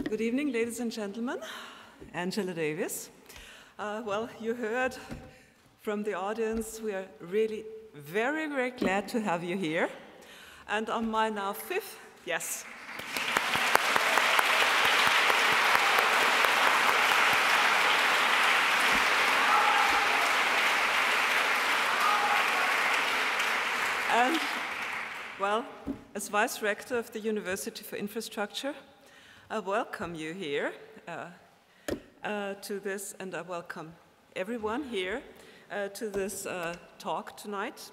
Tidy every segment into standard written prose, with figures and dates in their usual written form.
Good evening, ladies and gentlemen. Angela Davis. Well, you heard from the audience, we are really very, very glad to have you here. And on my now fifth, yes. And, well, as Vice Rector of the University for Infrastructure, I welcome you here to this, and I welcome everyone here to this talk tonight.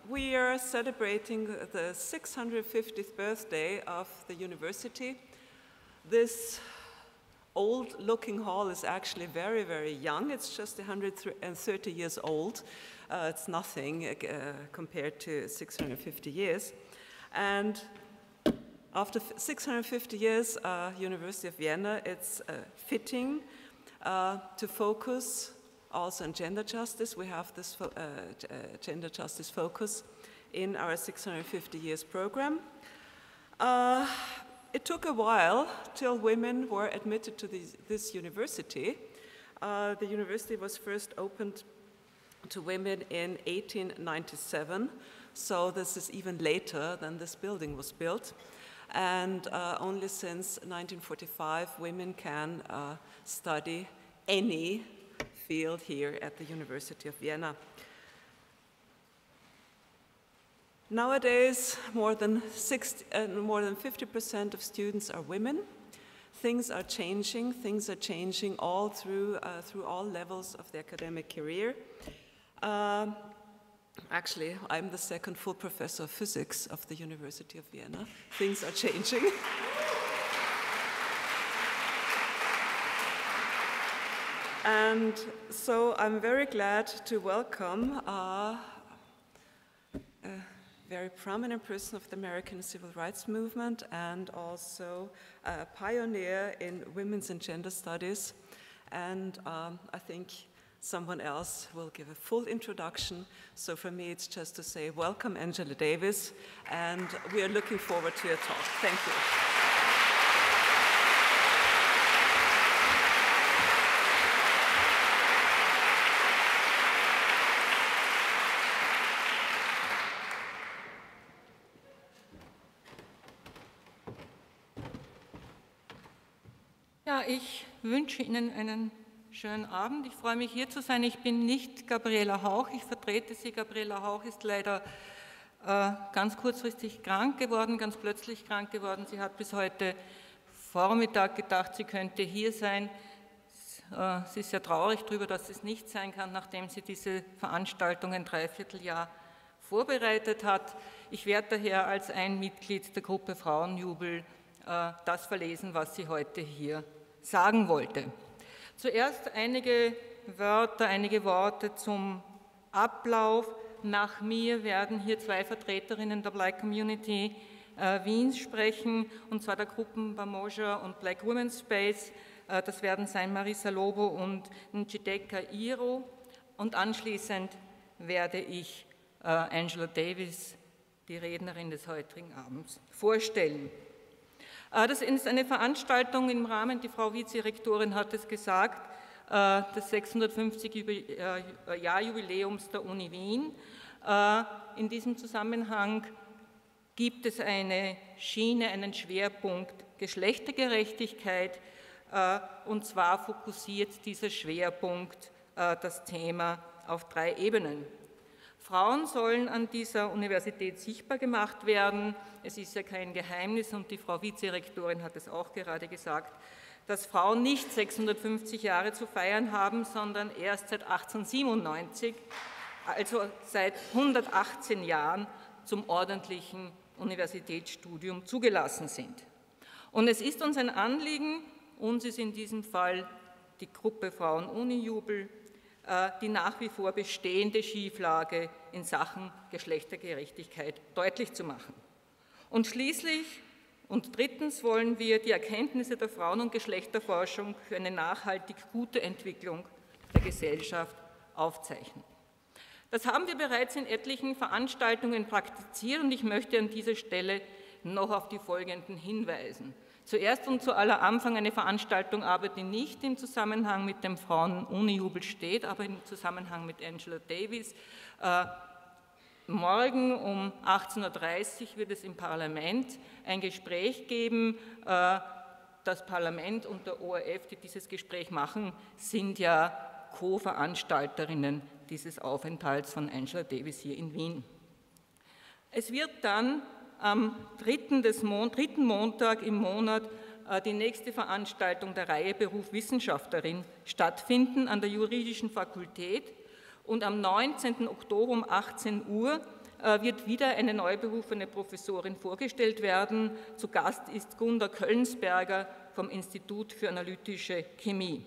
We are celebrating the 650th birthday of the university. This old-looking hall is actually very, very young. It's just 130 years old. It's nothing compared to 650 years. And after 650 years, University of Vienna, it's fitting to focus also on gender justice. We have this gender justice focus in our 650 years program. It took a while till women were admitted to this university. The university was first opened to women in 1897, so this is even later than this building was built. And only since 1945, women can study any field here at the University of Vienna. Nowadays, more than 50% of students are women. Things are changing. Things are changing all through all levels of the academic career. Actually, I'm the second full professor of physics of the University of Vienna. Things are changing. And so I'm very glad to welcome a very prominent person of the American civil rights movement and also a pioneer in women's and gender studies. And I think someone else will give a full introduction. So for me, it's just to say, welcome, Angela Davis, and we are looking forward to your talk. Thank you. Ja, ich wünsche Ihnen einen schönen Abend. Ich freue mich, hier zu sein. Ich bin nicht Gabriela Hauch, ich vertrete sie. Gabriela Hauch ist leider ganz kurzfristig krank geworden, ganz plötzlich krank geworden. Sie hat bis heute Vormittag gedacht, sie könnte hier sein. Sie ist sehr traurig darüber, dass es nicht sein kann, nachdem sie diese Veranstaltung ein Dreivierteljahr vorbereitet hat. Ich werde daher als ein Mitglied der Gruppe Frauenjubel das verlesen, was sie heute hier sagen wollte. Zuerst einige Wörter, einige Worte zum Ablauf. Nach mir werden hier zwei Vertreterinnen der Black Community Wiens sprechen, und zwar der Gruppen Bamoja und Black Women's Space. Das werden sein Marisa Lobo und Njideka Iro. Und anschließend werde ich Angela Davis, die Rednerin des heutigen Abends, vorstellen. Das ist eine Veranstaltung im Rahmen, die Frau Vizerektorin hat es gesagt, des 650-Jahr-Jubiläums der Uni Wien. In diesem Zusammenhang gibt es eine Schiene, einen Schwerpunkt Geschlechtergerechtigkeit, und zwar fokussiert dieser Schwerpunkt das Thema auf 3 Ebenen. Frauen sollen an dieser Universität sichtbar gemacht werden. Es ist ja kein Geheimnis, und die Frau Vizerektorin hat es auch gerade gesagt, dass Frauen nicht 650 Jahre zu feiern haben, sondern erst seit 1897, also seit 118 Jahren, zum ordentlichen Universitätsstudium zugelassen sind. Und es ist uns ein Anliegen, uns ist in diesem Fall die Gruppe Frauen-Uni-Jubel, die nach wie vor bestehende Schieflage in Sachen Geschlechtergerechtigkeit deutlich zu machen. Und schließlich und drittens wollen wir die Erkenntnisse der Frauen- und Geschlechterforschung für eine nachhaltig gute Entwicklung der Gesellschaft aufzeichnen. Das haben wir bereits in etlichen Veranstaltungen praktiziert, und ich möchte an dieser Stelle noch auf die folgenden hinweisen. Zuerst und zu aller Anfang eine Veranstaltung aber, die nicht im Zusammenhang mit dem Frauen-Uni-Jubel steht, aber im Zusammenhang mit Angela Davis. Morgen um 18:30 Uhr wird es im Parlament ein Gespräch geben. Das Parlament und der ORF, die dieses Gespräch machen, sind ja Co-Veranstalterinnen dieses Aufenthalts von Angela Davis hier in Wien. Es wird dann am dritten Montag im Monat die nächste Veranstaltung der Reihe Beruf Wissenschaftlerin stattfinden an der Juridischen Fakultät und am 19. Oktober um 18 Uhr wird wieder eine neu berufene Professorin vorgestellt werden. Zu Gast ist Gunda Köllensberger vom Institut für analytische Chemie.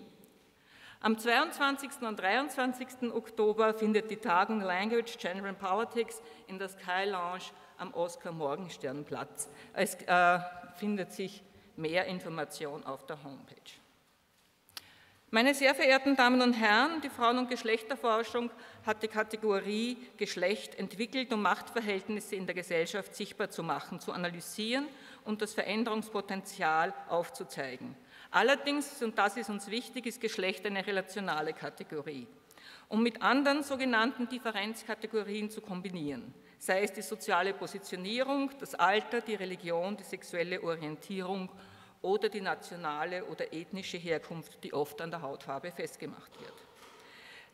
Am 22. und 23. Oktober findet die Tagung Language, Gender and Politics in der Sky Lounge am Oskar-Morgenstern Platz. Es findet sich mehr Information auf der Homepage. Meine sehr verehrten Damen und Herren, die Frauen- und Geschlechterforschung hat die Kategorie Geschlecht entwickelt, um Machtverhältnisse in der Gesellschaft sichtbar zu machen, zu analysieren und das Veränderungspotenzial aufzuzeigen. Allerdings, und das ist uns wichtig, ist Geschlecht eine relationale Kategorie, um mit anderen sogenannten Differenzkategorien zu kombinieren, sei es die soziale Positionierung, das Alter, die Religion, die sexuelle Orientierung oder die nationale oder ethnische Herkunft, die oft an der Hautfarbe festgemacht wird.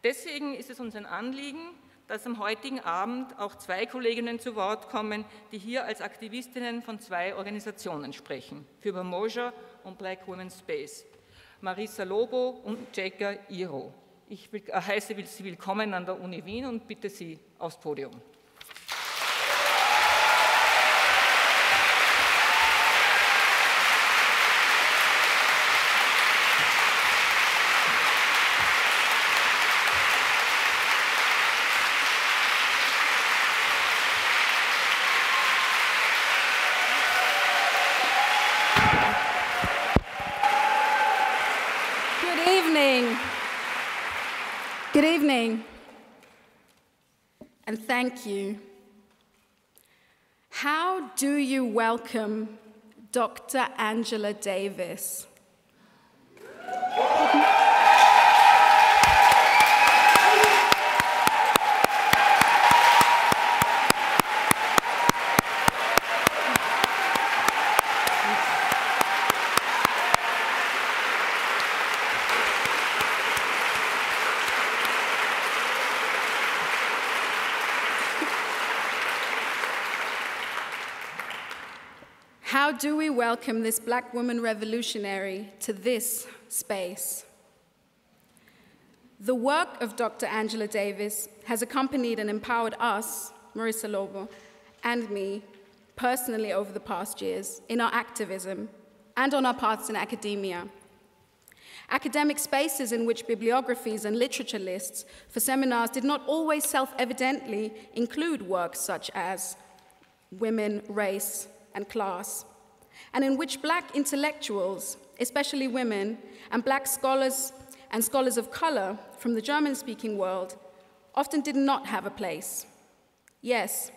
Deswegen ist es uns ein Anliegen, dass am heutigen Abend auch zwei Kolleginnen zu Wort kommen, die hier als Aktivistinnen von zwei Organisationen sprechen, für Umoja und Black Women's Space, Marisa Lobo und Jeka Iro. Ich heiße Sie willkommen an der Uni Wien und bitte Sie aufs Podium. Good evening, and thank you. How do you welcome Dr. Angela Davis? How do we welcome this Black woman revolutionary to this space? The work of Dr. Angela Davis has accompanied and empowered us, Marisa Lobo, and me, personally over the past years in our activism and on our paths in academia. Academic spaces in which bibliographies and literature lists for seminars did not always self-evidently include works such as women, race, and class, and in which Black intellectuals, especially women, and Black scholars and scholars of color from the German-speaking world often did not have a place. Yes,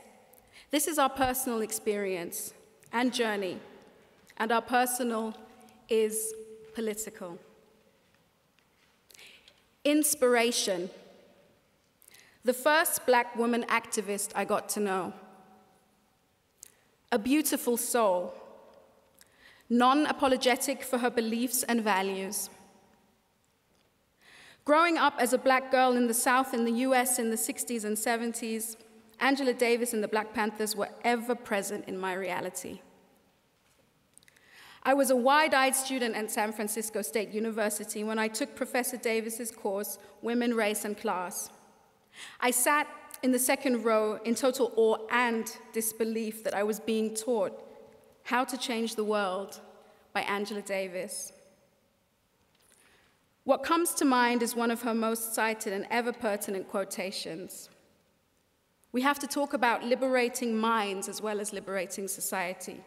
this is our personal experience and journey, and our personal is political. Inspiration. The first Black woman activist I got to know. A beautiful soul, non-apologetic for her beliefs and values. Growing up as a Black girl in the South in the US in the 60s and 70s, Angela Davis and the Black Panthers were ever present in my reality. I was a wide-eyed student at San Francisco State University when I took Professor Davis's course, Women, Race, and Class. I sat in the second row in total awe and disbelief that I was being taught How to Change the World by Angela Davis. What comes to mind is one of her most cited and ever pertinent quotations. We have to talk about liberating minds as well as liberating society.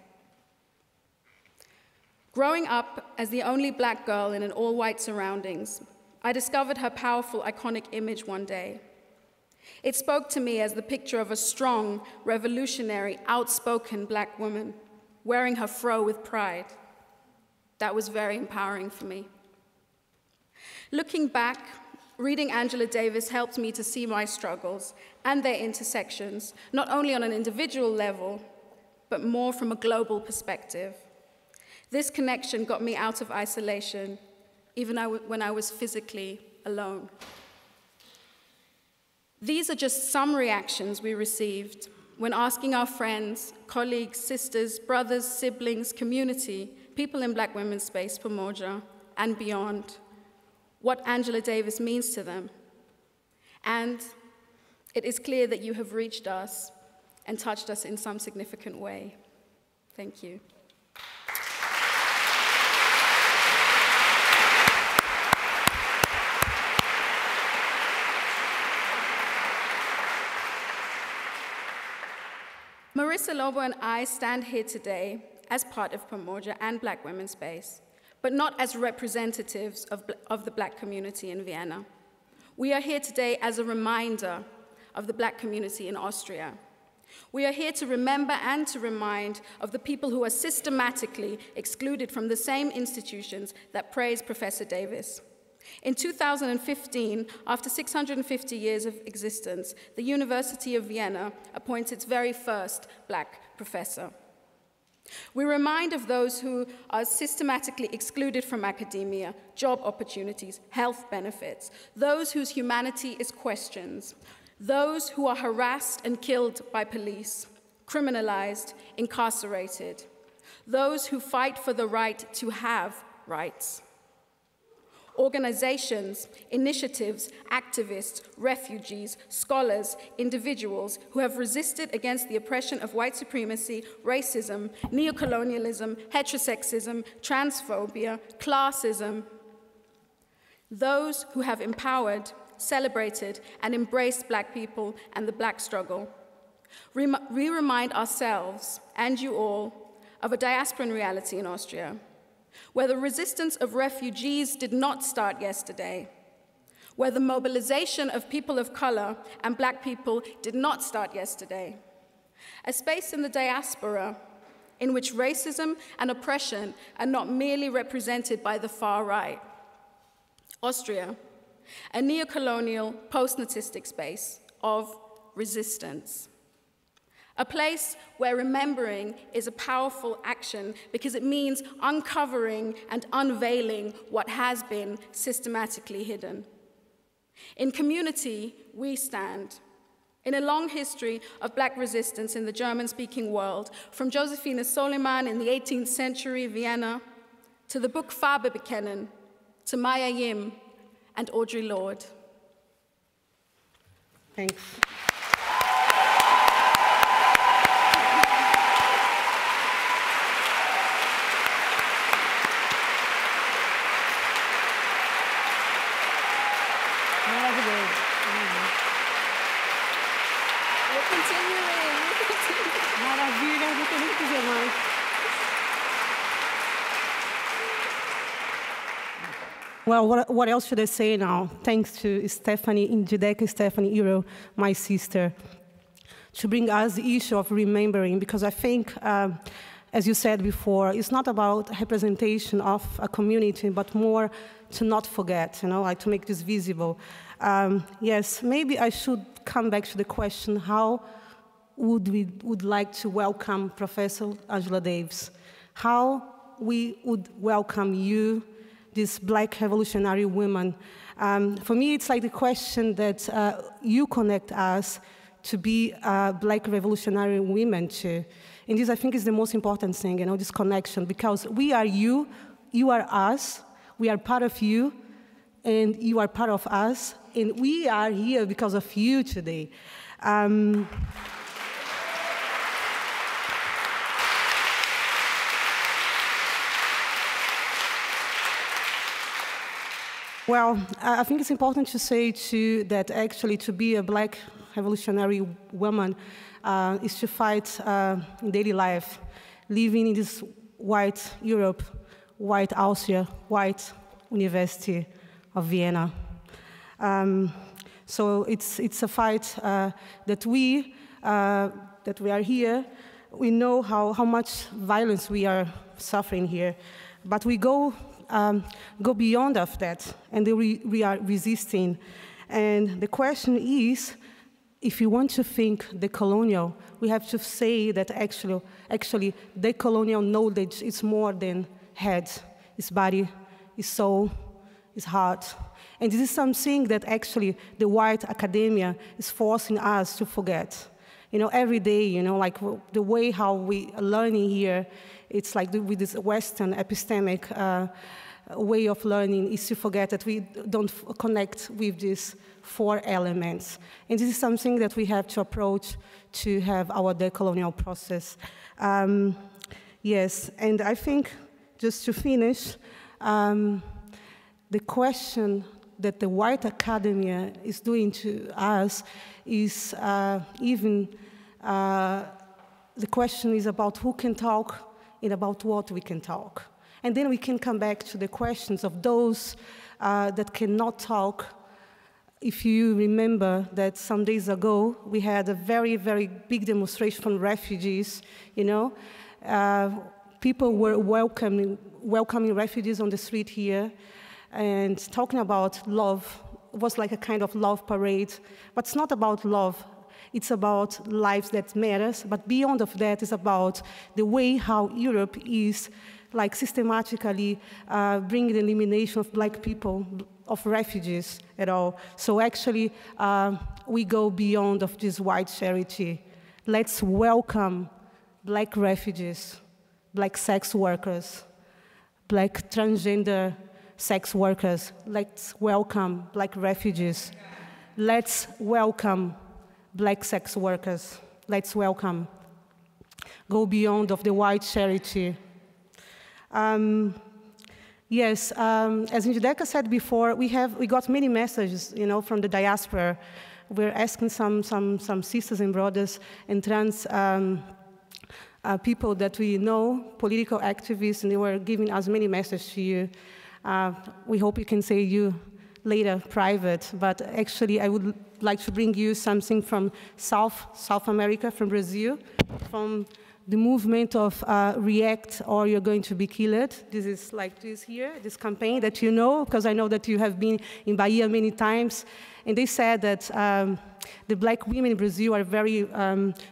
Growing up as the only Black girl in an all-white surroundings, I discovered her powerful, iconic image one day. It spoke to me as the picture of a strong, revolutionary, outspoken Black woman, wearing her fro with pride. that was very empowering for me. Looking back, reading Angela Davis helped me to see my struggles and their intersections, not only on an individual level, but more from a global perspective. This connection got me out of isolation, even when I was physically alone. These are just some reactions we received when asking our friends, colleagues, sisters, brothers, siblings, community, people in Black women's space, Pamoja, and beyond, what Angela Davis means to them. And it is clear that you have reached us and touched us in some significant way. Thank you. Marissa Lobo and I stand here today as part of Pamoja and Black Women's Space, but not as representatives of the Black community in Vienna. We are here today as a reminder of the Black community in Austria. We are here to remember and to remind of the people who are systematically excluded from the same institutions that praise Professor Davis. In 2015, after 650 years of existence, the University of Vienna appoints its very first Black professor. We remind of those who are systematically excluded from academia, job opportunities, health benefits, those whose humanity is questioned, those who are harassed and killed by police, criminalized, incarcerated, those who fight for the right to have rights. Organizations, initiatives, activists, refugees, scholars, individuals who have resisted against the oppression of white supremacy, racism, neocolonialism, heterosexism, transphobia, classism. Those who have empowered, celebrated, and embraced Black people and the Black struggle. We remind ourselves, and you all, of a diasporan reality in Austria, where the resistance of refugees did not start yesterday, where the mobilization of people of color and Black people did not start yesterday. A space in the diaspora in which racism and oppression are not merely represented by the far right. Austria, a neocolonial, post-natistic space of resistance. A place where remembering is a powerful action because it means uncovering and unveiling what has been systematically hidden. In community, we stand. In a long history of Black resistance in the German-speaking world, from Josephine Soliman in the 18th century Vienna, to the book Farbe bekennen, to Maya Yim and Audre Lorde. Thanks. Well, what else should I say now? Thanks to Stephanie Njideka, Stephanie Iro, my sister, to bring us the issue of remembering, because I think, as you said before, it's not about representation of a community, but more to not forget, like to make this visible. Yes, maybe I should come back to the question, how would like to welcome Professor Angela Davis? How we would welcome you, this Black revolutionary woman. For me, it's like the question that you connect us to be Black revolutionary women too. And this, I think, is the most important thing, this connection, because we are you are us, we are part of you, and you are part of us, and we are here because of you today. Well, I think it's important to say, too, that actually to be a Black revolutionary woman is to fight in daily life, living in this white Europe, white Austria, white University of Vienna. So it's a fight that we are here. We know how much violence we are suffering here. but we go beyond of that, and we are resisting. And the question is, if you want to think decolonial, we have to say that actually decolonial knowledge is more than head, it's body, it's soul, it's heart. And this is something that actually the white academia is forcing us to forget. You know, every day, you know, like the way how we are learning here, it's like with this Western epistemic way of learning is to forget that we don't connect with these 4 elements. And this is something that we have to approach to have our decolonial process. Yes, and I think, just to finish, the question that the white academia is doing to us is the question is about who can talk and about what we can talk. And then we can come back to the questions of those that cannot talk. If you remember that some days ago, we had a very, very big demonstration from refugees, you know. People were welcoming refugees on the street here, and talking about love was like a kind of love parade. But it's not about love. It's about lives that matters. But beyond of that, it's about the way how Europe is like systematically bringing the elimination of black people, of refugees at all. So actually, we go beyond of this white charity. Let's welcome black refugees, black sex workers, black transgender sex workers. Let's welcome black refugees. Let's welcome black sex workers. Let's welcome. Go beyond of the white charity. Yes, as Njideka said before, we got many messages, you know, from the diaspora. We're asking some sisters and brothers and trans people that we know, political activists, and they were giving us many messages to you. We hope you can say you later private, but actually I would like to bring you something from South America, from Brazil, from the movement of React or You're Going to Be Killed. This is like this here, this campaign that you know, because I know that you have been in Bahia many times. And they said that the black women in Brazil are very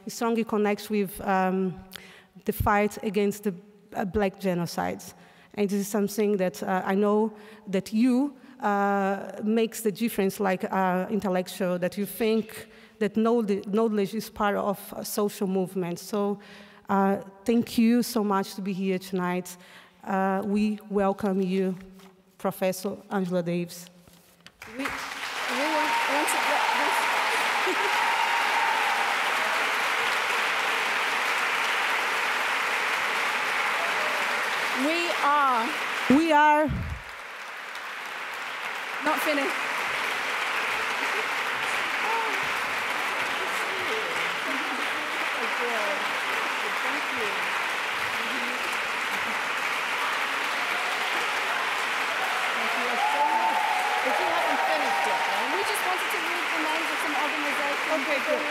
strongly connected with the fight against the black genocides. And this is something that I know that you makes the difference, like intellectual, that you think that knowledge is part of a social movement. So thank you so much to be here tonight. We welcome you, Professor Angela Davis. We are not finished. Okay, good.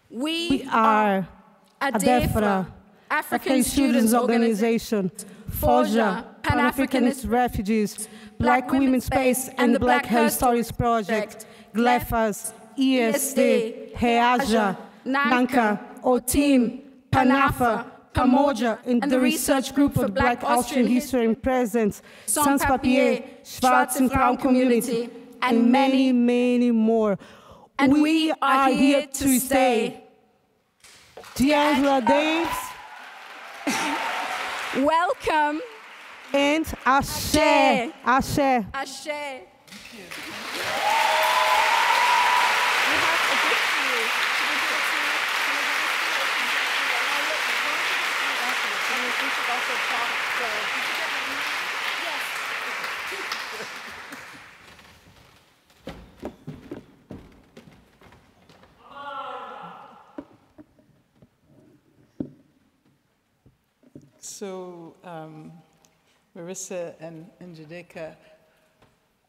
We are ADEFRA, African Students Organization, FOJA, Pan-Africanist Refugees, Black Women's Space and the Black Hair Stories Project, GLEFAS, ESD, REAJA, NANCA, OTIM, PANAFA, PAMOJA, and the Research Group for Black Austrian History and Presence, Sans Papier, Schwarze Frauen Community, and many, many more. And we are here to stay. Angela Davis. Welcome. And Ashe. Ashe. Ashe. So, Marissa and Njideka,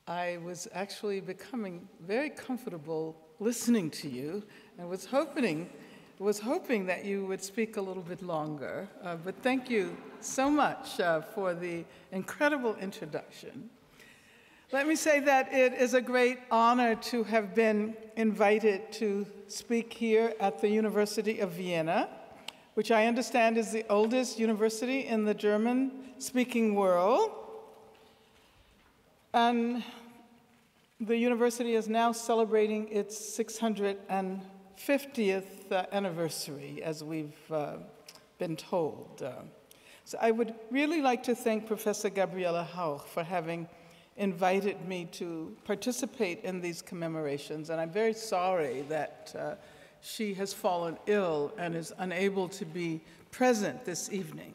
I was actually becoming very comfortable listening to you and was hoping that you would speak a little bit longer. But thank you so much for the incredible introduction. Let me say that it is a great honor to have been invited to speak here at the University of Vienna, which I understand is the oldest university in the German-speaking world. And the university is now celebrating its 650th anniversary, as we've been told. So I would really like to thank Professor Gabriela Hauch for having invited me to participate in these commemorations, and I'm very sorry that she has fallen ill and is unable to be present this evening.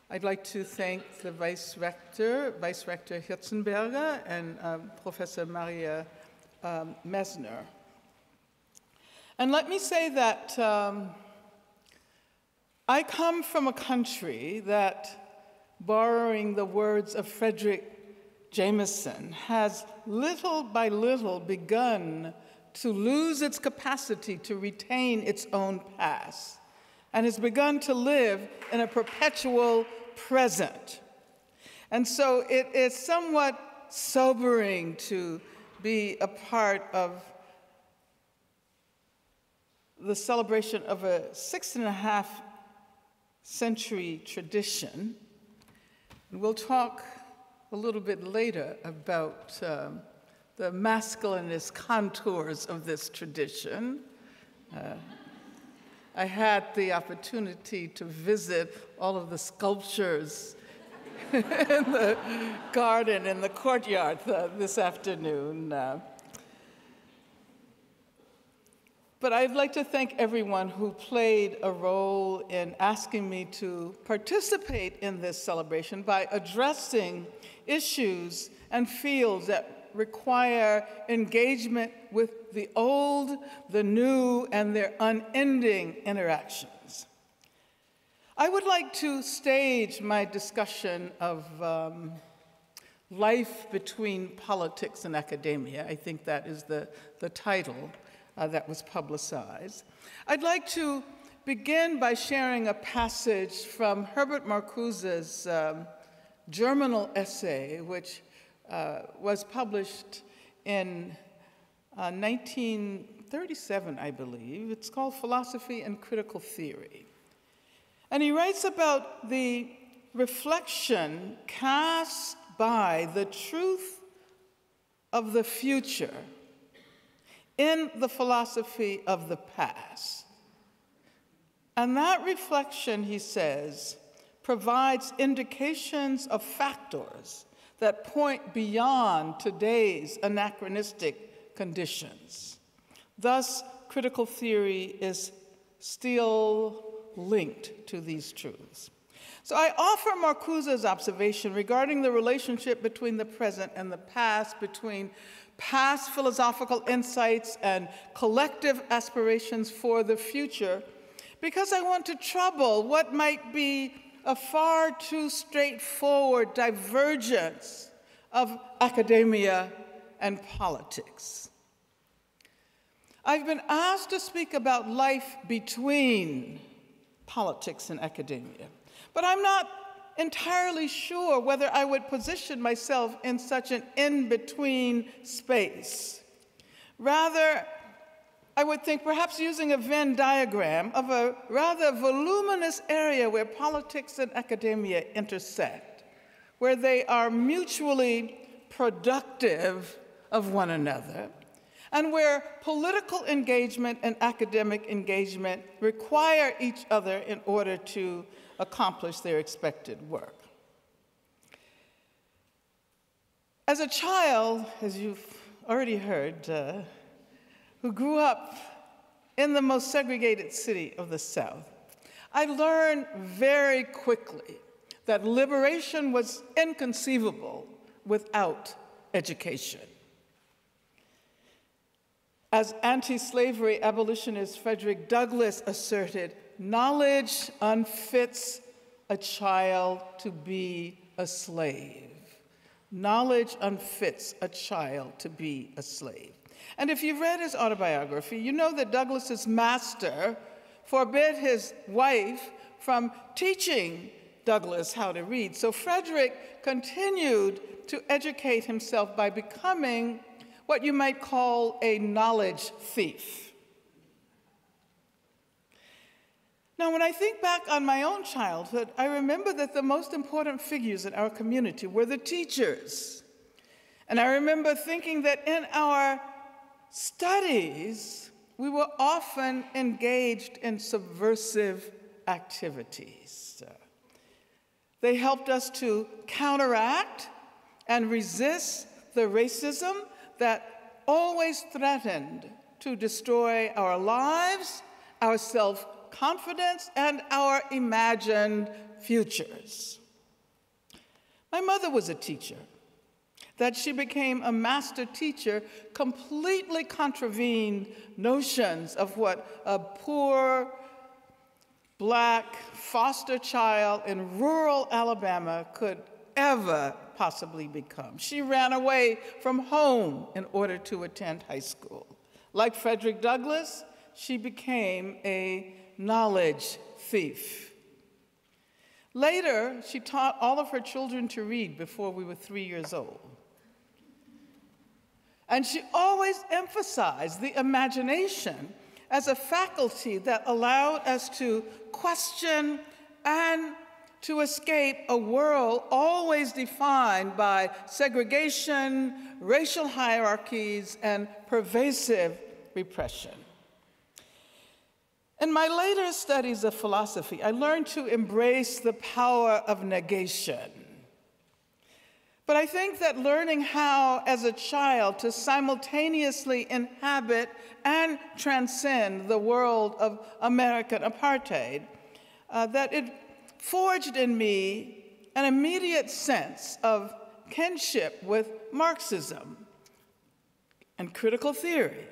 I'd like to thank the Vice Rector Hirzenberger, and Professor Maria Messner. And let me say that I come from a country that, borrowing the words of Frederick Jameson, has little by little begun to lose its capacity to retain its own past, and has begun to live in a perpetual present. And so it is somewhat sobering to be a part of the celebration of a 6.5 century tradition. And we'll talk a little bit later about the masculinist contours of this tradition. I had the opportunity to visit all of the sculptures in the garden, in the courtyard this afternoon. But I'd like to thank everyone who played a role in asking me to participate in this celebration by addressing issues and fields that require engagement with the old, the new, and their unending interactions. I would like to stage my discussion of life between politics and academia. I think that is the title that was publicized. I'd like to begin by sharing a passage from Herbert Marcuse's germinal essay, which was published in 1937, I believe. It's called Philosophy and Critical Theory. And he writes about the reflection cast by the truth of the future in the philosophy of the past. And that reflection, he says, provides indications of factors that point beyond today's anachronistic conditions. Thus, critical theory is still linked to these truths. So I offer Marcuse's observation regarding the relationship between the present and the past, between past philosophical insights and collective aspirations for the future, because I want to trouble what might be a far too straightforward divergence of academia and politics. I've been asked to speak about life between politics and academia, but I'm not entirely sure whether I would position myself in such an in-between space. Rather, I would think perhaps using a Venn diagram of a rather voluminous area where politics and academia intersect, where they are mutually productive of one another, and where political engagement and academic engagement require each other in order to accomplish their expected work. As a child, as you've already heard, who grew up in the most segregated city of the South, I learned very quickly that liberation was inconceivable without education. As anti-slavery abolitionist Frederick Douglass asserted, knowledge unfits a child to be a slave. Knowledge unfits a child to be a slave. And if you've read his autobiography, you know that Douglass's master forbid his wife from teaching Douglass how to read. So Frederick continued to educate himself by becoming what you might call a knowledge thief. Now, when I think back on my own childhood, I remember that the most important figures in our community were the teachers. And I remember thinking that in our studies, we were often engaged in subversive activities. They helped us to counteract and resist the racism that always threatened to destroy our lives, our self-confidence, and our imagined futures. My mother was a teacher. That she became a master teacher completely contravened notions of what a poor Black foster child in rural Alabama could ever possibly become. She ran away from home in order to attend high school. Like Frederick Douglass, she became a knowledge thief. Later, she taught all of her children to read before we were 3 years old. And she always emphasized the imagination as a faculty that allowed us to question and to escape a world always defined by segregation, racial hierarchies, and pervasive repression. In my later studies of philosophy, I learned to embrace the power of negation. But I think that learning how, as a child, to simultaneously inhabit and transcend the world of American apartheid, that it forged in me an immediate sense of kinship with Marxism and critical theory.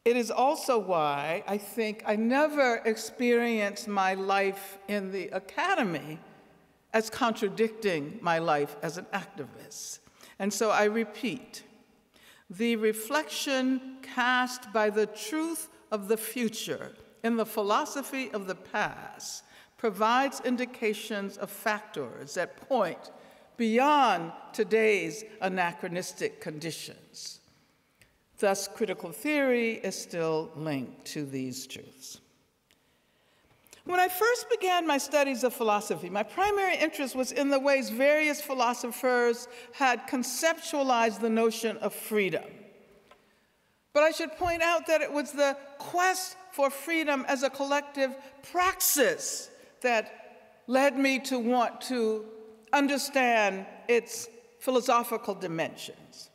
It is also why I think I never experienced my life in the academy as contradicting my life as an activist. And so I repeat, the reflection cast by the truth of the future in the philosophy of the past provides indications of factors that point beyond today's anachronistic conditions. Thus, critical theory is still linked to these truths. When I first began my studies of philosophy, my primary interest was in the ways various philosophers had conceptualized the notion of freedom. But I should point out that it was the quest for freedom as a collective praxis that led me to want to understand its philosophical dimensions.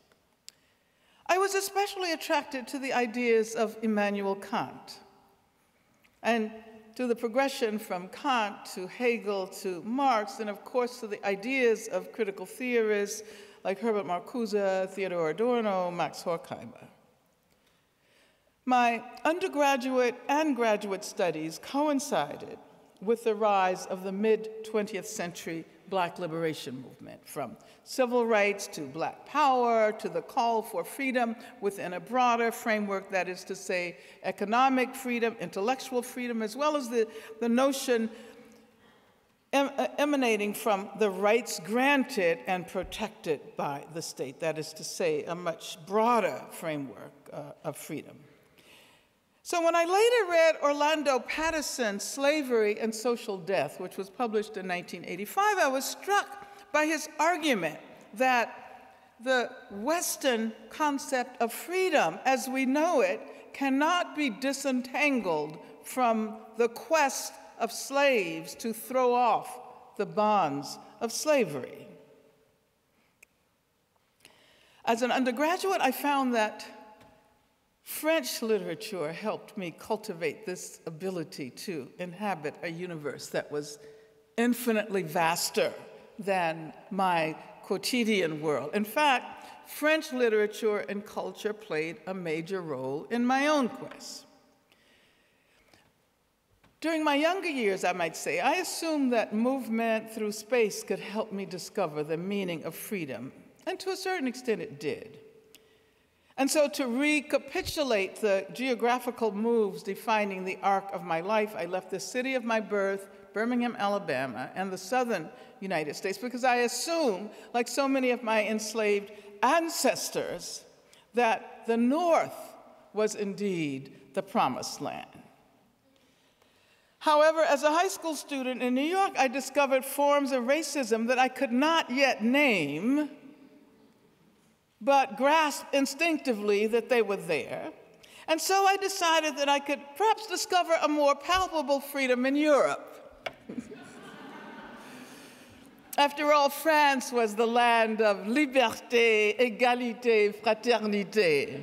I was especially attracted to the ideas of Immanuel Kant, and to the progression from Kant to Hegel to Marx, and of course to the ideas of critical theorists like Herbert Marcuse, Theodor Adorno, Max Horkheimer. My undergraduate and graduate studies coincided with the rise of the mid-20th century Black liberation movement, from civil rights to Black power to the call for freedom within a broader framework, that is to say, economic freedom, intellectual freedom, as well as the notion emanating from the rights granted and protected by the state, that is to say, a much broader framework of freedom. So when I later read Orlando Patterson's Slavery and Social Death, which was published in 1985, I was struck by his argument that the Western concept of freedom as we know it cannot be disentangled from the quest of slaves to throw off the bonds of slavery. As an undergraduate, I found that French literature helped me cultivate this ability to inhabit a universe that was infinitely vaster than my quotidian world. In fact, French literature and culture played a major role in my own quest. During my younger years, I might say, I assumed that movement through space could help me discover the meaning of freedom, and to a certain extent it did. And so to recapitulate the geographical moves defining the arc of my life, I left the city of my birth, Birmingham, Alabama, and the southern United States because I assume, like so many of my enslaved ancestors, that the North was indeed the promised land. However, as a high school student in New York, I discovered forms of racism that I could not yet name, but grasped instinctively that they were there. And so I decided that I could perhaps discover a more palpable freedom in Europe. After all, France was the land of liberté, égalité, fraternité.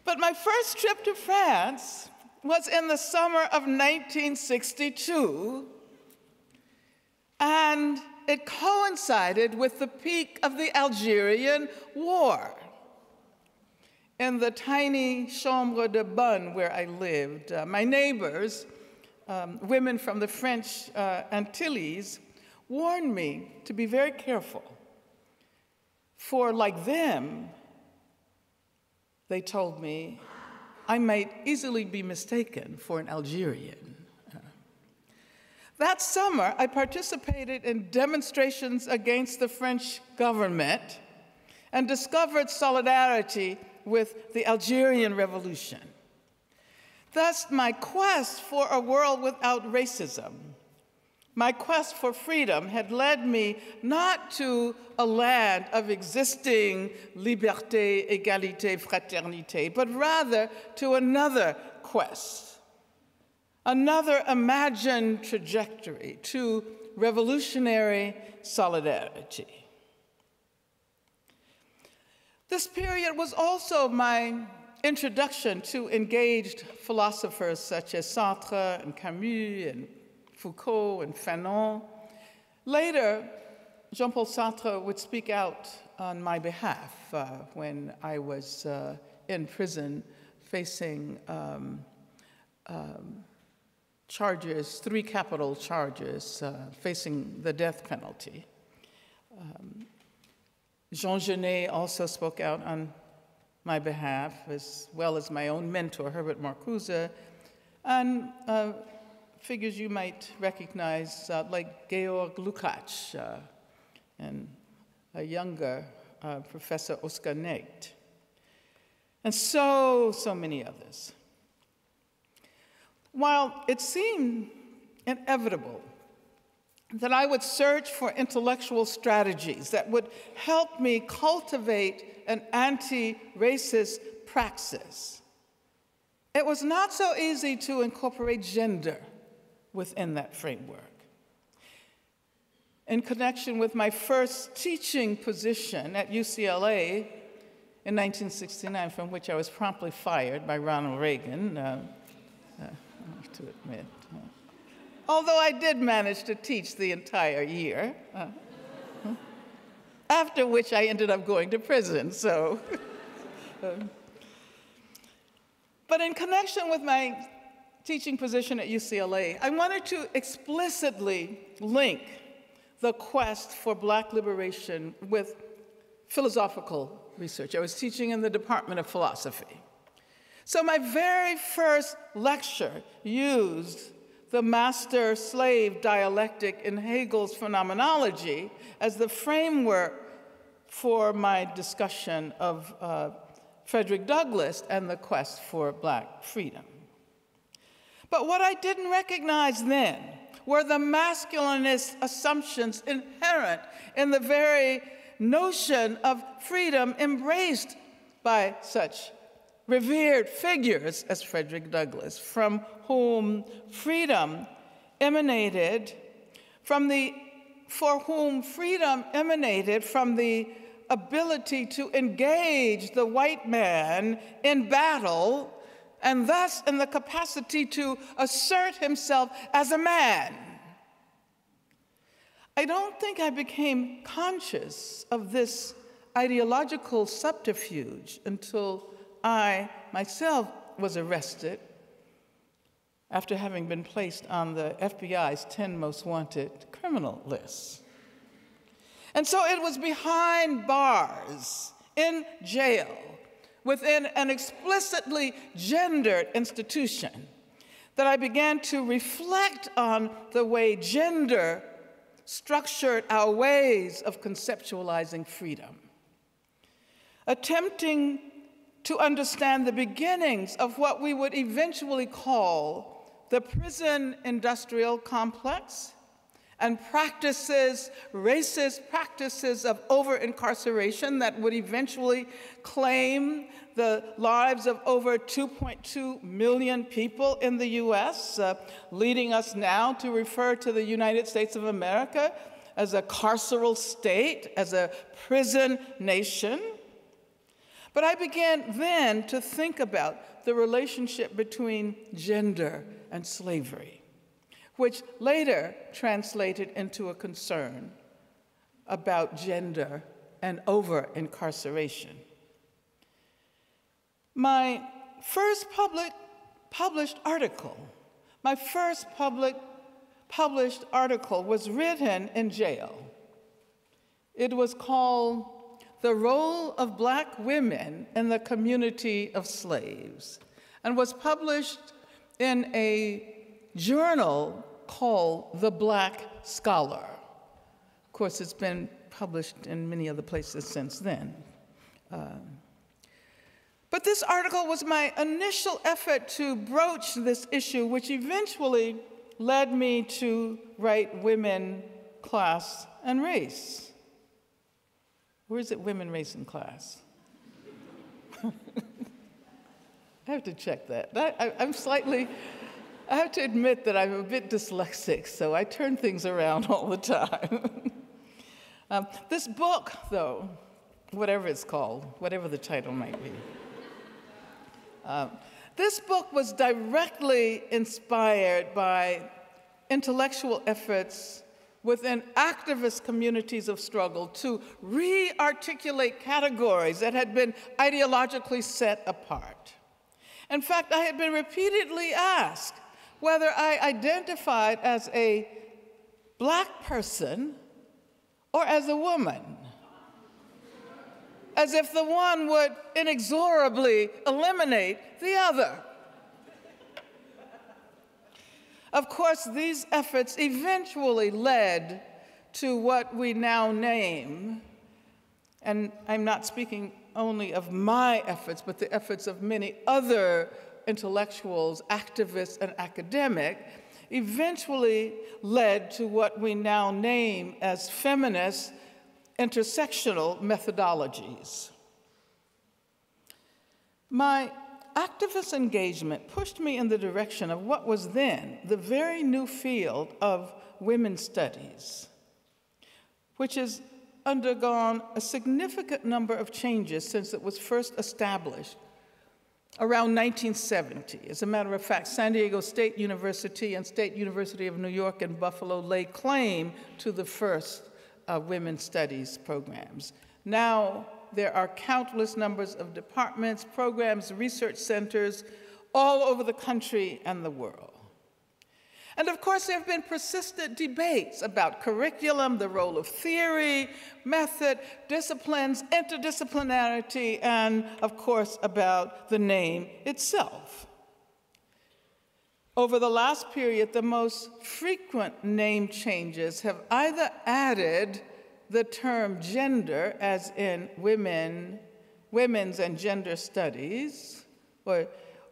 But my first trip to France was in the summer of 1962, and it coincided with the peak of the Algerian War. In the tiny chambre de bonne where I lived, my neighbors, women from the French Antilles, warned me to be very careful. For like them, they told me, I might easily be mistaken for an Algerian. That summer, I participated in demonstrations against the French government and discovered solidarity with the Algerian Revolution. Thus, my quest for a world without racism, my quest for freedom had led me not to a land of existing liberté, égalité, fraternité, but rather to another quest, another imagined trajectory to revolutionary solidarity. This period was also my introduction to engaged philosophers such as Sartre and Camus and Foucault and Fanon. Later, Jean-Paul Sartre would speak out on my behalf when I was in prison facing charges, 3 capital charges, facing the death penalty. Jean Genet also spoke out on my behalf, as well as my own mentor, Herbert Marcuse, and figures you might recognize like Georg Lukács and a younger Professor Oskar Negt, and so many others. While it seemed inevitable that I would search for intellectual strategies that would help me cultivate an anti-racist praxis, it was not so easy to incorporate gender within that framework. In connection with my first teaching position at UCLA in 1969, from which I was promptly fired by Ronald Reagan, I have to admit. Although I did manage to teach the entire year, after which I ended up going to prison, so. But in connection with my teaching position at UCLA, I wanted to explicitly link the quest for Black liberation with philosophical research. I was teaching in the Department of Philosophy. So my very first lecture used the master-slave dialectic in Hegel's phenomenology as the framework for my discussion of Frederick Douglass and the quest for Black freedom. But what I didn't recognize then were the masculinist assumptions inherent in the very notion of freedom embraced by such revered figures as Frederick Douglass, from whom freedom emanated from the ability to engage the white man in battle, and thus in the capacity to assert himself as a man. I don't think I became conscious of this ideological subterfuge until I myself was arrested after having been placed on the FBI's 10 most wanted criminal list. And so it was behind bars, in jail, within an explicitly gendered institution, that I began to reflect on the way gender structured our ways of conceptualizing freedom, attempting to understand the beginnings of what we would eventually call the prison industrial complex and practices, racist practices of over-incarceration that would eventually claim the lives of over 2.2 million people in the US, leading us now to refer to the United States of America as a carceral state, as a prison nation. But I began then to think about the relationship between gender and slavery, which later translated into a concern about gender and over-incarceration. My first published article was written in jail. It was called "The Role of Black Women in the Community of Slaves," and was published in a journal called The Black Scholar. Of course, it's been published in many other places since then. But this article was my initial effort to broach this issue, which eventually led me to write Women, Class, and Race. Where is it, Women, Race, and Class? I have to check that. I have to admit that I'm a bit dyslexic, so I turn things around all the time. This book, though, whatever it's called, whatever the title might be, this book was directly inspired by intellectual efforts within activist communities of struggle to re-articulate categories that had been ideologically set apart. In fact, I had been repeatedly asked whether I identified as a Black person or as a woman, as if the one would inexorably eliminate the other. Of course, these efforts eventually led to what we now name, and I'm not speaking only of my efforts, but the efforts of many other intellectuals, activists, and academics, eventually led to what we now name as feminist intersectional methodologies. My activist engagement pushed me in the direction of what was then the very new field of women's studies, which has undergone a significant number of changes since it was first established around 1970. As a matter of fact, San Diego State University and State University of New York in Buffalo lay claim to the first women's studies programs. Now, there are countless numbers of departments, programs, research centers all over the country and the world. And of course, there have been persistent debates about curriculum, the role of theory, method, disciplines, interdisciplinarity, and of course, about the name itself. Over the last period, the most frequent name changes have either added the term gender, as in women's and gender studies,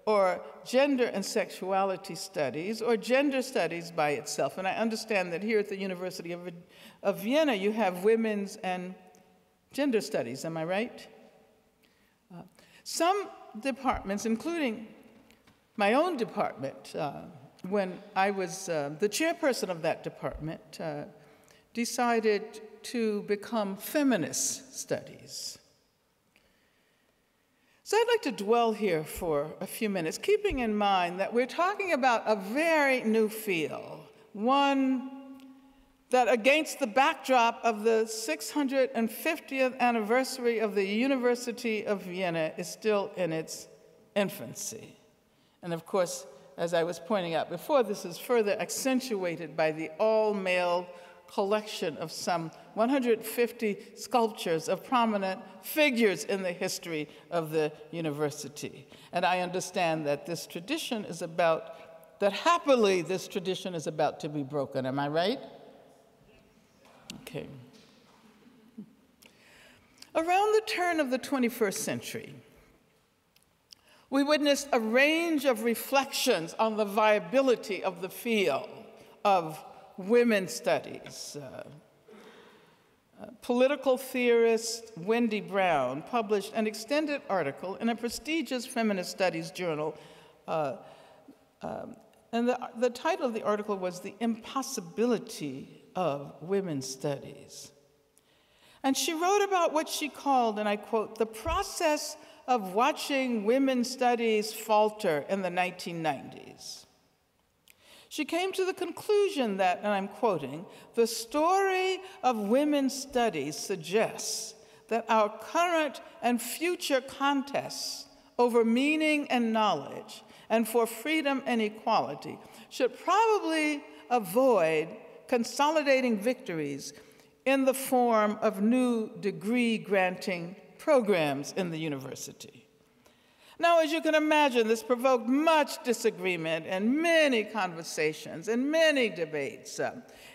or gender and sexuality studies, or gender studies by itself. And I understand that here at the University of Vienna, you have women's and gender studies, am I right? Some departments, including my own department, when I was the chairperson of that department, decided to become feminist studies. So I'd like to dwell here for a few minutes, keeping in mind that we're talking about a very new field, one that against the backdrop of the 650th anniversary of the University of Vienna is still in its infancy. And of course, as I was pointing out before, this is further accentuated by the all-male collection of some 150 sculptures of prominent figures in the history of the university. And I understand that this tradition is happily this tradition is about to be broken. Am I right? Okay. Around the turn of the 21st century, we witnessed a range of reflections on the viability of the field of women's studies. Political theorist Wendy Brown published an extended article in a prestigious feminist studies journal, and the title of the article was "The Impossibility of Women's Studies." And she wrote about what she called, and I quote, "the process of watching women's studies falter in the 1990s. She came to the conclusion that, and I'm quoting, "the story of women's studies suggests that our current and future contests over meaning and knowledge and for freedom and equality should probably avoid consolidating victories in the form of new degree-granting programs in the university." Now, as you can imagine, this provoked much disagreement and many conversations and many debates.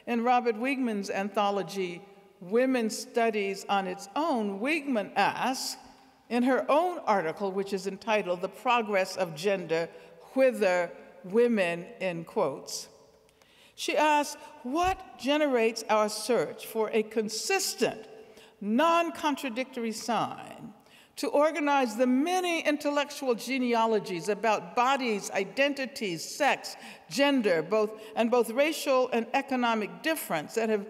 In Robert Wiegmann's anthology, Women's Studies on Its Own, Wiegmann asks, in her own article, which is entitled "The Progress of Gender, Whither Women," in quotes, she asks, what generates our search for a consistent, non-contradictory sign to organize the many intellectual genealogies about bodies, identities, sex, gender, both racial and economic difference that have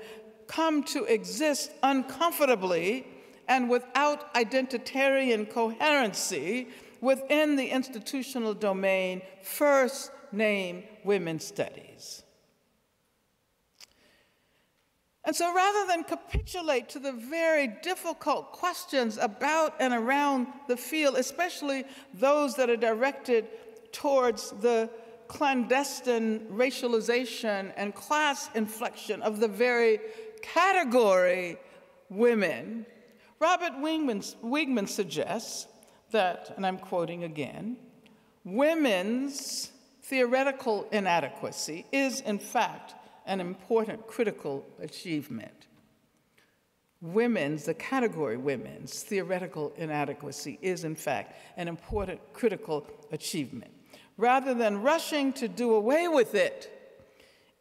come to exist uncomfortably and without identitarian coherency within the institutional domain first named women's studies. And so rather than capitulate to the very difficult questions about and around the field, especially those that are directed towards the clandestine racialization and class inflection of the very category women, Robert Wiegmann suggests that, and I'm quoting again, women's theoretical inadequacy is in fact an important critical achievement. The category women's theoretical inadequacy is in fact an important critical achievement. Rather than rushing to do away with it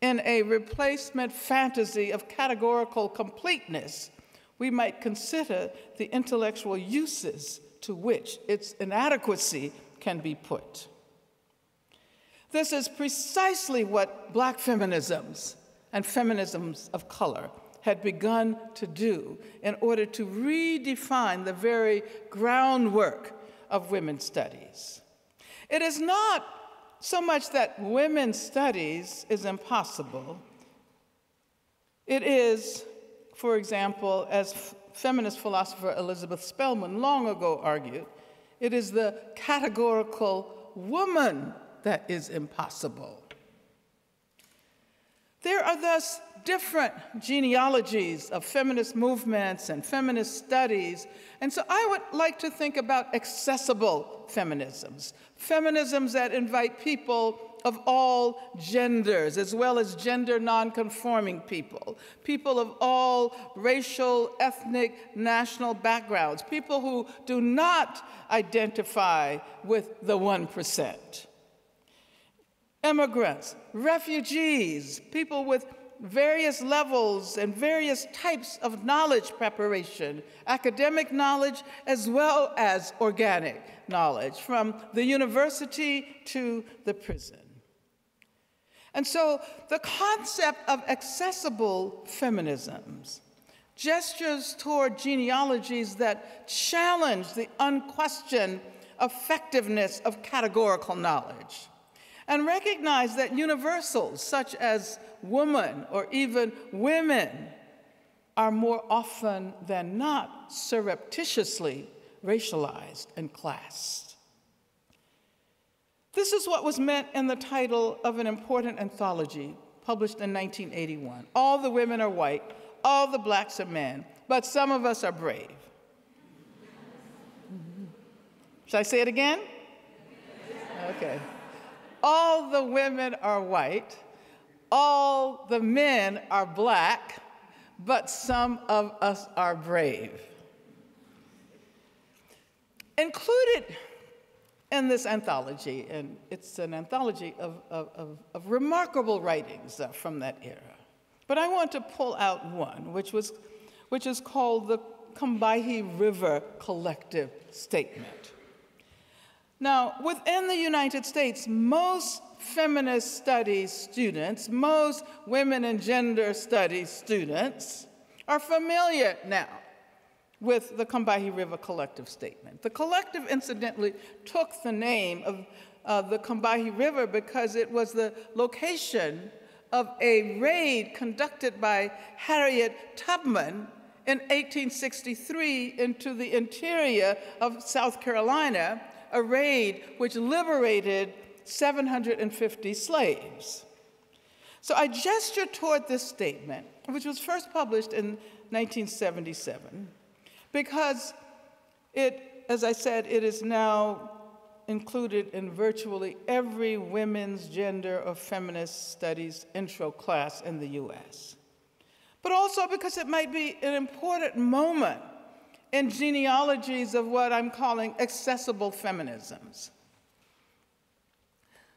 in a replacement fantasy of categorical completeness, we might consider the intellectual uses to which its inadequacy can be put. This is precisely what Black feminisms and feminisms of color had begun to do in order to redefine the very groundwork of women's studies. It is not so much that women's studies is impossible. It is, for example, as feminist philosopher Elizabeth Spellman long ago argued, it is the categorical woman that is impossible. There are thus different genealogies of feminist movements and feminist studies, and so I would like to think about accessible feminisms, feminisms that invite people of all genders, as well as gender nonconforming people, people of all racial, ethnic, national backgrounds, people who do not identify with the 1%. Immigrants, refugees, people with various levels and various types of knowledge preparation, academic knowledge as well as organic knowledge, from the university to the prison. And so the concept of accessible feminisms gestures toward genealogies that challenge the unquestioned effectiveness of categorical knowledge, and recognize that universals such as woman or even women are more often than not surreptitiously racialized and classed. This is what was meant in the title of an important anthology published in 1981. All the women are white, all the blacks are men, but some of us are brave. Should I say it again? Okay. All the women are white, all the men are black, but some of us are brave. Included in this anthology, and it's an anthology of remarkable writings from that era, but I want to pull out one, which is called the Combahee River Collective Statement. Now, within the United States, most feminist studies students, most women and gender studies students are familiar now with the Combahee River Collective Statement. The collective, incidentally, took the name of the Combahee River because it was the location of a raid conducted by Harriet Tubman in 1863 into the interior of South Carolina, a raid which liberated 750 slaves. So I gesture toward this statement, which was first published in 1977, because it, as I said, it is now included in virtually every women's, gender, or feminist studies intro class in the US. But also because it might be an important moment in genealogies of what I'm calling accessible feminisms.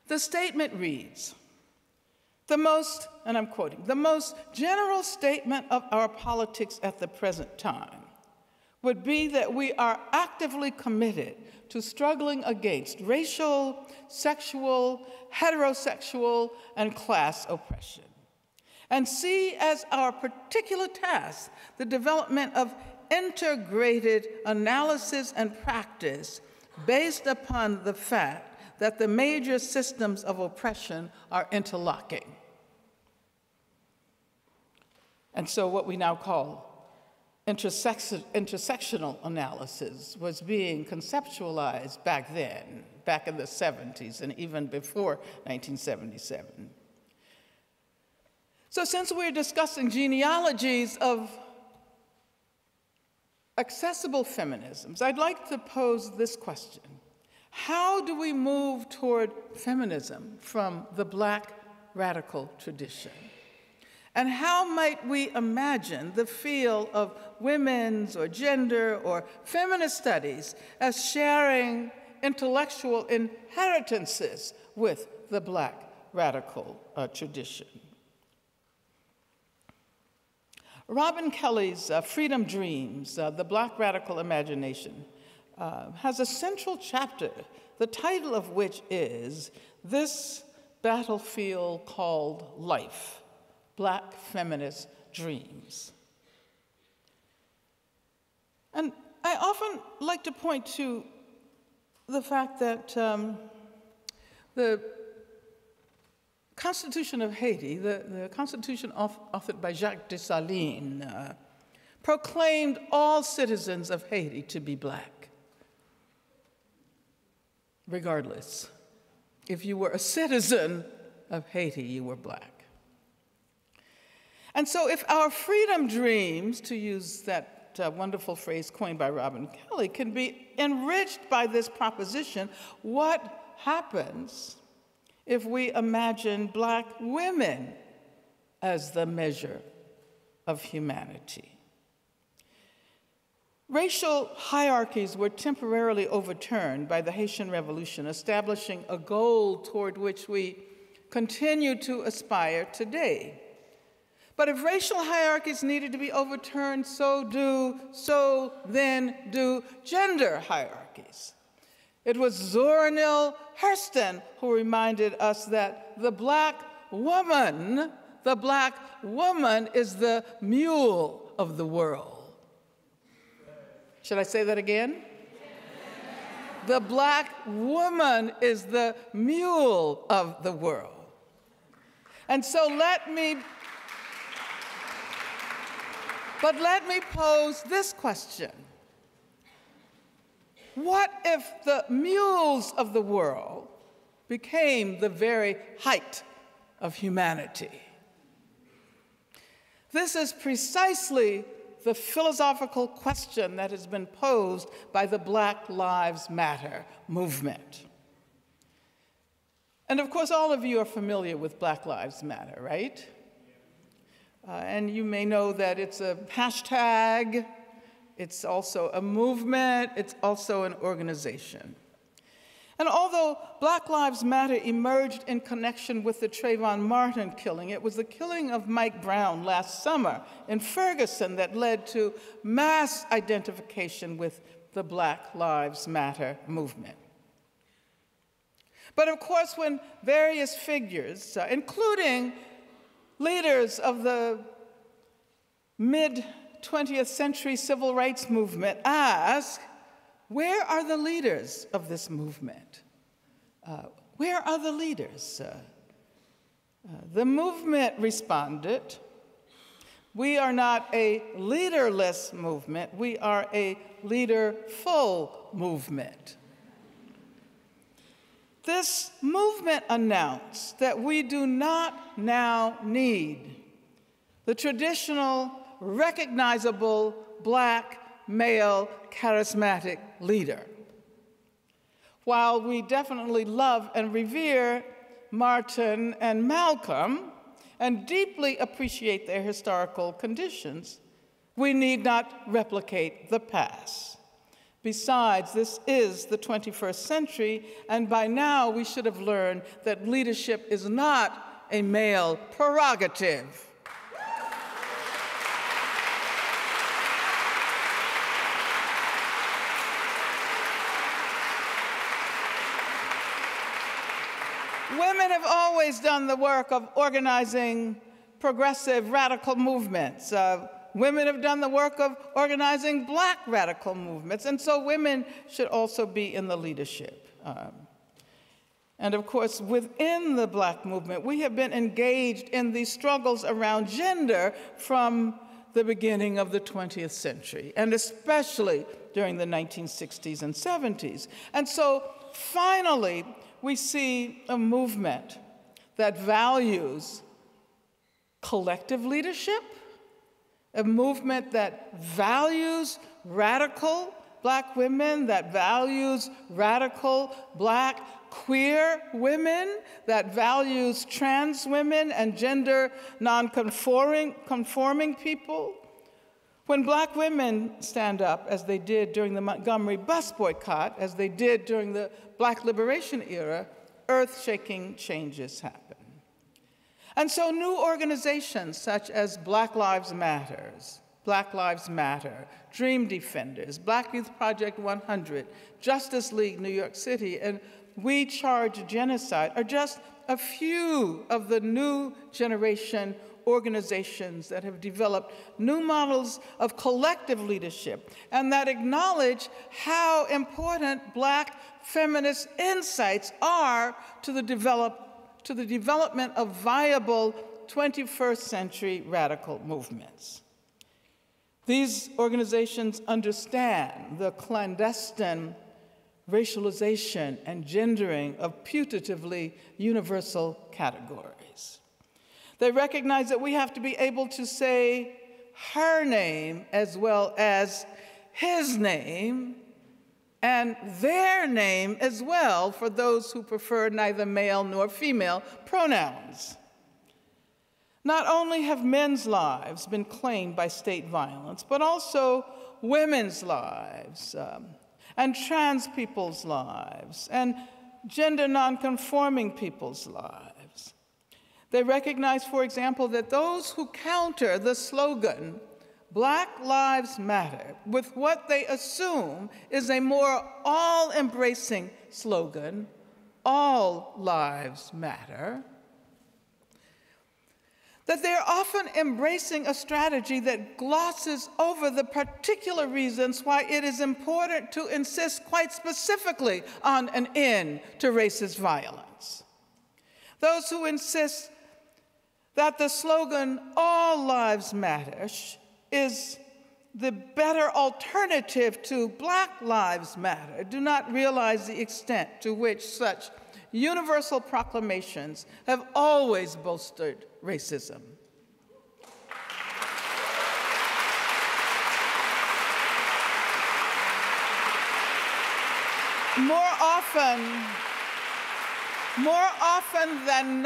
The statement reads, and I'm quoting, "The most general statement of our politics at the present time would be that we are actively committed to struggling against racial, sexual, heterosexual, and class oppression, and see as our particular task the development of integrated analysis and practice based upon the fact that the major systems of oppression are interlocking." And so what we now call intersectional analysis was being conceptualized back then, back in the 70s and even before 1977. So since we're discussing genealogies of accessible feminisms, I'd like to pose this question. How do we move toward feminism from the Black radical tradition? And how might we imagine the field of women's or gender or feminist studies as sharing intellectual inheritances with the Black radical tradition? Robin Kelly's Freedom Dreams, the Black Radical Imagination, has a central chapter, the title of which is This Battlefield Called Life, Black Feminist Dreams. And I often like to point to the fact that the Constitution of Haiti, the Constitution authored by Jacques Dessalines, proclaimed all citizens of Haiti to be Black, regardless. If you were a citizen of Haiti, you were Black. And so if our freedom dreams, to use that wonderful phrase coined by Robin Kelly, can be enriched by this proposition, what happens if we imagine Black women as the measure of humanity? Racial hierarchies were temporarily overturned by the Haitian Revolution, establishing a goal toward which we continue to aspire today. But if racial hierarchies needed to be overturned, so then do gender hierarchies. It was Zora Neale Hurston who reminded us that the Black woman is the mule of the world. Should I say that again? The Black woman is the mule of the world. And so let me pose this question. What if the mules of the world became the very height of humanity? This is precisely the philosophical question that has been posed by the Black Lives Matter movement. And of course, all of you are familiar with Black Lives Matter, right? And you may know that it's a hashtag, it's also a movement, it's also an organization. And although Black Lives Matter emerged in connection with the Trayvon Martin killing, it was the killing of Mike Brown last summer in Ferguson that led to mass identification with the Black Lives Matter movement. But of course, when various figures, including leaders of the mid-20th century civil rights movement, ask, where are the leaders of this movement? Where are the leaders? The movement responded, we are not a leaderless movement, we are a leaderful movement. This movement announced that we do not now need the traditional, recognizable Black male charismatic leader. While we definitely love and revere Martin and Malcolm and deeply appreciate their historical conditions, we need not replicate the past. Besides, this is the 21st century, and by now we should have learned that leadership is not a male prerogative. Women have always done the work of organizing progressive radical movements. Women have done the work of organizing Black radical movements, and so women should also be in the leadership. And of course, within the Black movement, we have been engaged in these struggles around gender from the beginning of the 20th century, and especially during the 1960s and 70s. And so finally, we see a movement that values collective leadership, a movement that values radical Black women, that values radical Black queer women, that values trans women and gender non-conforming people. When Black women stand up, as they did during the Montgomery bus boycott, as they did during the Black liberation era, earth-shaking changes happen. And so new organizations such as Black Lives Matter, Dream Defenders, Black Youth Project 100, Justice League New York City, and We Charge Genocide are just a few of the new generation organizations that have developed new models of collective leadership and that acknowledge how important Black feminist insights are to the development of viable 21st century radical movements. These organizations understand the clandestine racialization and gendering of putatively universal categories. They recognize that we have to be able to say her name as well as his name and their name as well for those who prefer neither male nor female pronouns. Not only have men's lives been claimed by state violence, but also women's lives, and trans people's lives, and gender nonconforming people's lives. They recognize, for example, that those who counter the slogan, Black Lives Matter, with what they assume is a more all-embracing slogan, All Lives Matter, that they're often embracing a strategy that glosses over the particular reasons why it is important to insist quite specifically on an end to racist violence. Those who insist that the slogan, All Lives Matter, is the better alternative to Black Lives Matter do not realize the extent to which such universal proclamations have always bolstered racism. more often than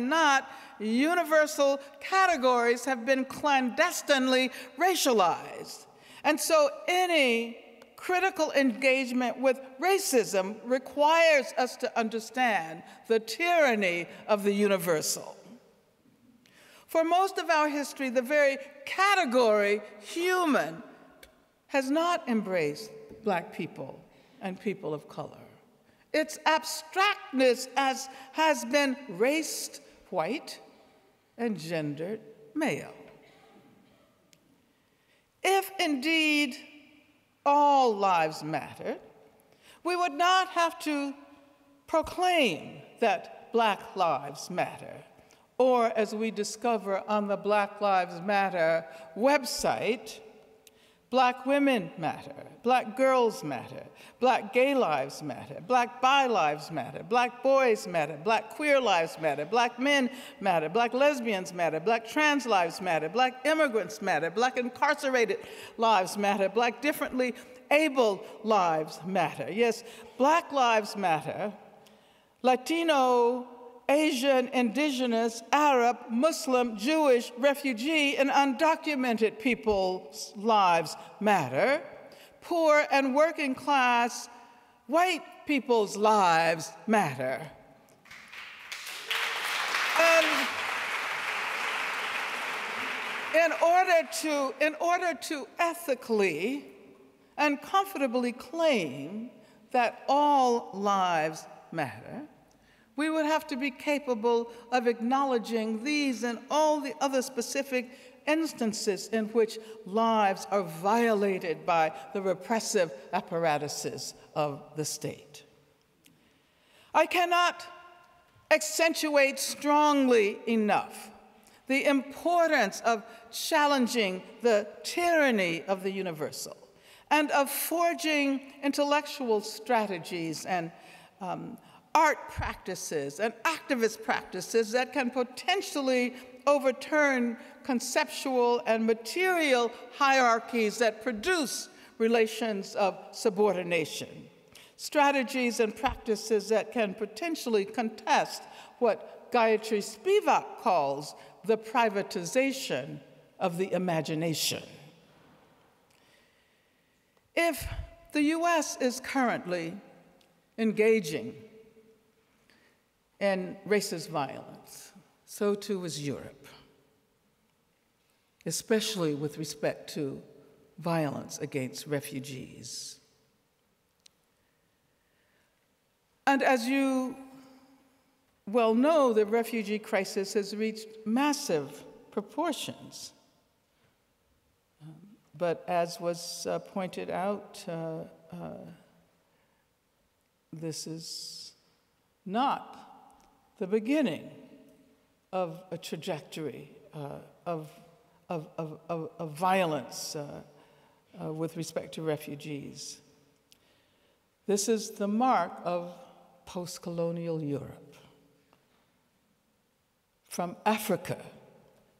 not, universal categories have been clandestinely racialized. And so any critical engagement with racism requires us to understand the tyranny of the universal. For most of our history, the very category human has not embraced Black people and people of color. Its abstractness has been raced white and gendered male. If indeed all lives mattered, we would not have to proclaim that Black lives matter, or as we discover on the Black Lives Matter website, Black women matter, Black girls matter, Black gay lives matter, Black bi lives matter, Black boys matter, Black queer lives matter, Black men matter, Black lesbians matter, Black trans lives matter, Black immigrants matter, Black incarcerated lives matter, Black differently able lives matter. Yes, Black lives matter. Latino, Asian, indigenous, Arab, Muslim, Jewish, refugee, and undocumented people's lives matter. Poor and working class white people's lives matter. And in order to ethically and comfortably claim that all lives matter, we would have to be capable of acknowledging these and all the other specific instances in which lives are violated by the repressive apparatuses of the state. I cannot accentuate strongly enough the importance of challenging the tyranny of the universal and of forging intellectual strategies and art practices and activist practices that can potentially overturn conceptual and material hierarchies that produce relations of subordination. Strategies and practices that can potentially contest what Gayatri Spivak calls the privatization of the imagination. If the US is currently engaging in racist violence, so too is Europe, especially with respect to violence against refugees. And as you well know, the refugee crisis has reached massive proportions. But as was pointed out, this is not the beginning of a trajectory of violence with respect to refugees. This is the mark of post-colonial Europe. From Africa,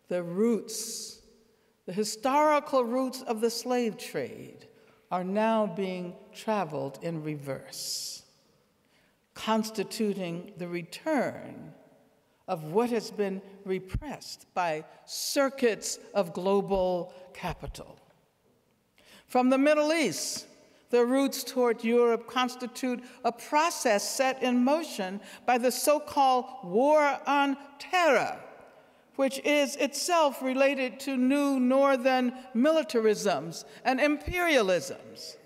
the roots, the historical roots of the slave trade are now being traveled in reverse, constituting the return of what has been repressed by circuits of global capital. From the Middle East, the roots toward Europe constitute a process set in motion by the so-called War on Terror, which is itself related to new northern militarisms and imperialisms.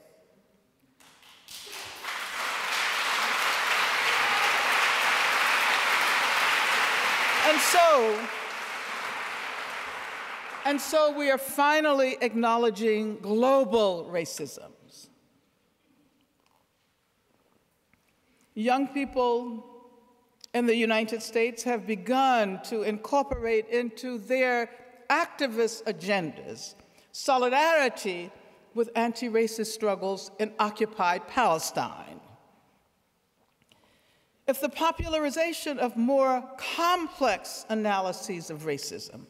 And so we are finally acknowledging global racisms. Young people in the United States have begun to incorporate into their activist agendas solidarity with anti-racist struggles in occupied Palestine. If the popularization of more complex analyses of racism,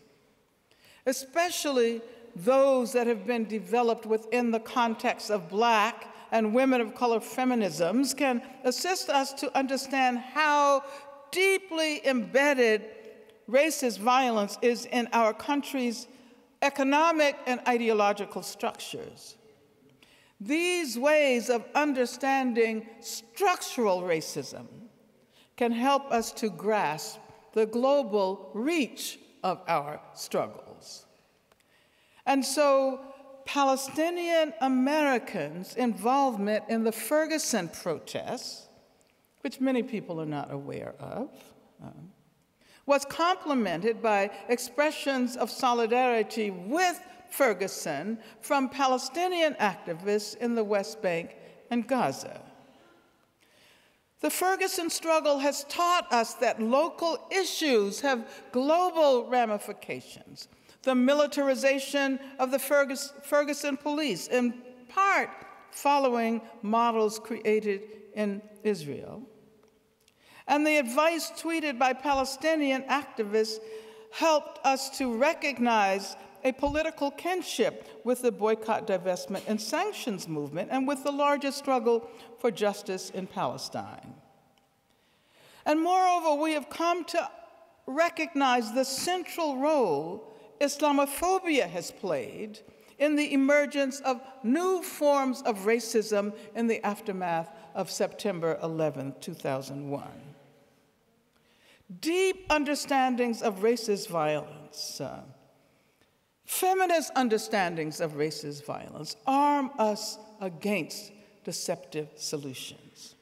especially those that have been developed within the context of Black and women of color feminisms can assist us to understand how deeply embedded racist violence is in our country's economic and ideological structures. These ways of understanding structural racism can help us to grasp the global reach of our struggles. And so Palestinian Americans' involvement in the Ferguson protests, which many people are not aware of, was complemented by expressions of solidarity with Ferguson from Palestinian activists in the West Bank and Gaza. The Ferguson struggle has taught us that local issues have global ramifications. The militarization of the Ferguson police, in part following models created in Israel. And the advice tweeted by Palestinian activists helped us to recognize a political kinship with the boycott, divestment, and sanctions movement and with the larger struggle for justice in Palestine. And moreover, we have come to recognize the central role Islamophobia has played in the emergence of new forms of racism in the aftermath of September 11, 2001. Deep understandings of racist violence, feminist understandings of racist violence arm us against deceptive solutions.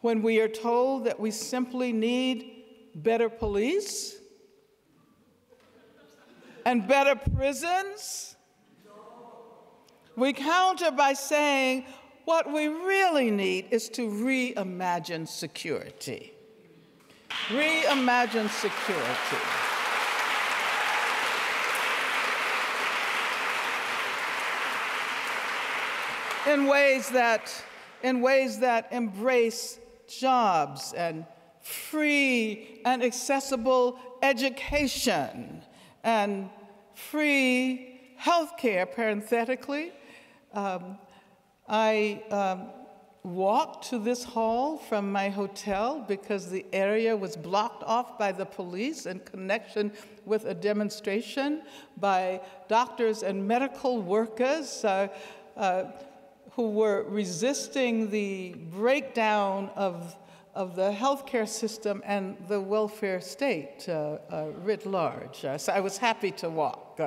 When we are told that we simply need better police and better prisons, we counter by saying what we really need is to reimagine security. Reimagine security. In ways that embrace jobs and free and accessible education and free healthcare, parenthetically. I walked to this hall from my hotel because the area was blocked off by the police in connection with a demonstration by doctors and medical workers who were resisting the breakdown of the healthcare system and the welfare state writ large. So I was happy to walk.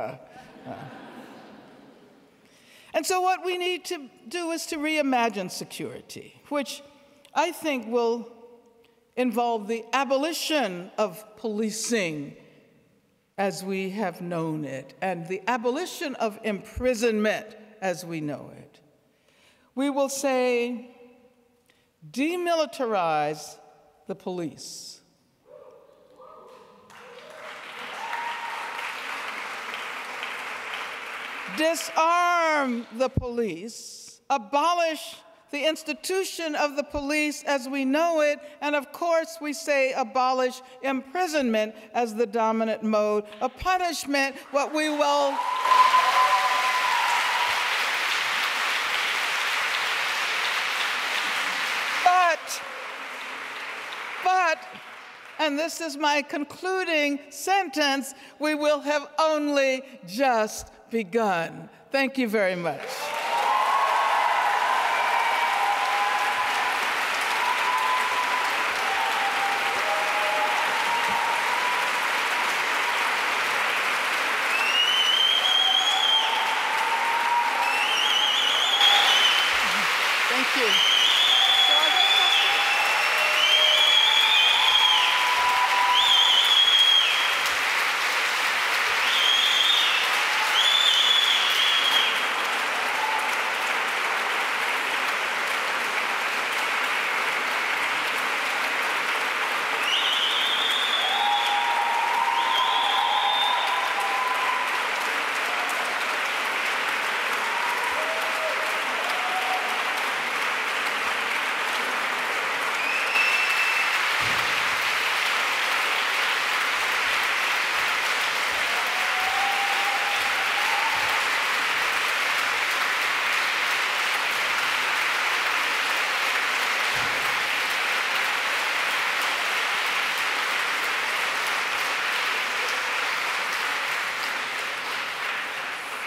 And so what we need to do is to reimagine security, which I think will involve the abolition of policing as we have known it, and the abolition of imprisonment as we know it. We will say, demilitarize the police. Disarm the police, abolish the institution of the police as we know it, and of course we say abolish imprisonment as the dominant mode of punishment, what we will but, and this is my concluding sentence, we will have only just begun. Thank you very much. Thank you.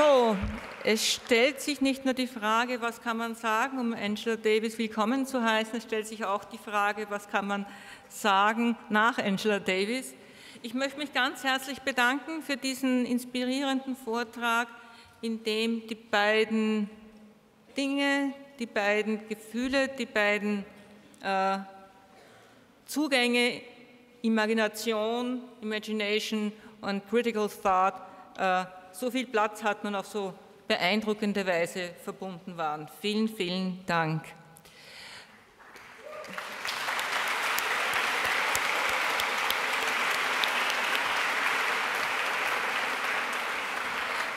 So, es stellt sich nicht nur die Frage, was kann man sagen, um Angela Davis willkommen zu heißen, es stellt sich auch die Frage, was kann man sagen nach Angela Davis. Ich möchte mich ganz herzlich bedanken für diesen inspirierenden Vortrag, in dem die beiden Dinge, die beiden Gefühle, die beiden Zugänge, Imagination, Imagination und Critical Thought so viel Platz hatten und auf so beeindruckende Weise verbunden waren. Vielen, vielen Dank.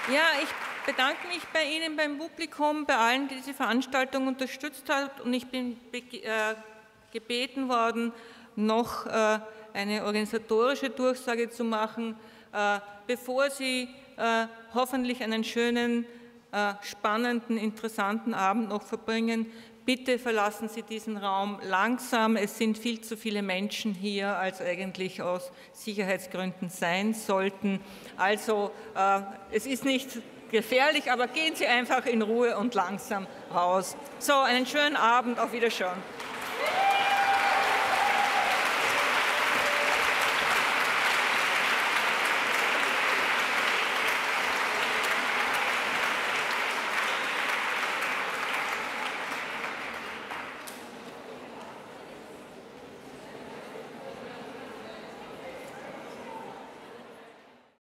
Ja, ich bedanke mich bei Ihnen, beim Publikum, bei allen, die diese Veranstaltung unterstützt haben, und ich bin gebeten worden, noch eine organisatorische Durchsage zu machen, bevor Sie hoffentlich einen schönen, spannenden, interessanten Abend noch verbringen. Bitte verlassen Sie diesen Raum langsam. Es sind viel zu viele Menschen hier, als eigentlich aus Sicherheitsgründen sein sollten. Also es ist nicht gefährlich, aber gehen Sie einfach in Ruhe und langsam raus. So, einen schönen Abend, auf Wiedersehen.